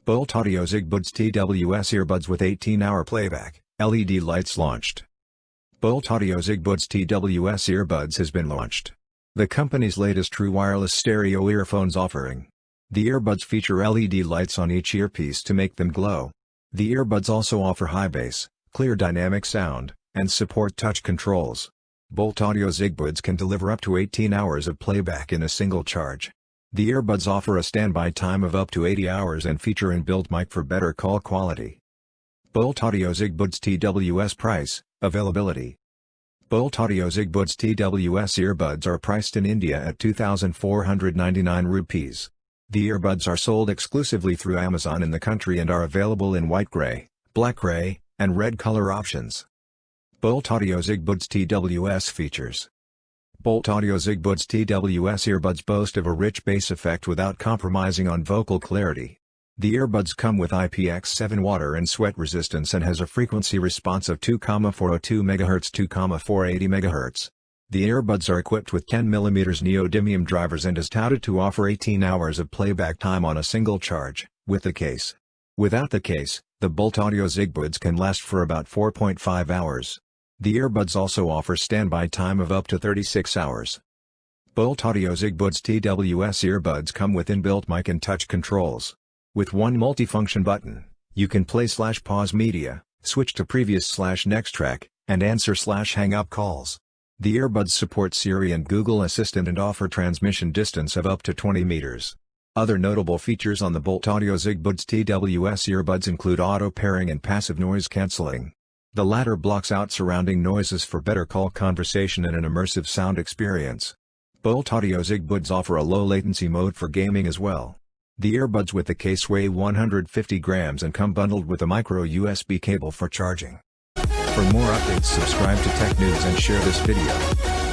Boult Audio zigbuds TWS earbuds with 18-hour playback, LED lights launched. Boult Audio zigbuds TWS earbuds has been launched. The company's latest true wireless stereo earphones offering. The earbuds feature LED lights on each earpiece to make them glow. The earbuds also offer high bass, clear dynamic sound, and support touch controls. Boult Audio zigbuds can deliver up to 18 hours of playback in a single charge. The earbuds offer a standby time of up to 80 hours and feature inbuilt mic for better call quality. Boult Audio zigbuds TWS price, availability. Boult Audio zigbuds TWS earbuds are priced in India at 2,499 rupees. The earbuds are sold exclusively through Amazon in the country and are available in white gray, black gray, and red color options. Boult Audio zigbuds TWS features. Boult Audio zigbuds TWS earbuds boast of a rich bass effect without compromising on vocal clarity. The earbuds come with IPX7 water and sweat resistance and has a frequency response of 2,402 MHz 2,480 MHz. The earbuds are equipped with 10mm neodymium drivers and is touted to offer 18 hours of playback time on a single charge, with the case. Without the case, the Boult Audio zigbuds can last for about 4.5 hours. The earbuds also offer standby time of up to 36 hours. Boult Audio zigbuds TWS earbuds come with inbuilt mic and touch controls. With one multifunction button, you can play/pause media, switch to previous/next track, and answer/hang up calls. The earbuds support Siri and Google Assistant and offer transmission distance of up to 20 meters. Other notable features on the Boult Audio zigbuds TWS earbuds include auto pairing and passive noise cancelling. The latter blocks out surrounding noises for better call conversation and an immersive sound experience. Boult Audio zigbuds offer a low latency mode for gaming as well. The earbuds with the case weigh 150 grams and come bundled with a micro USB cable for charging. For more updates, subscribe to Tech News and share this video.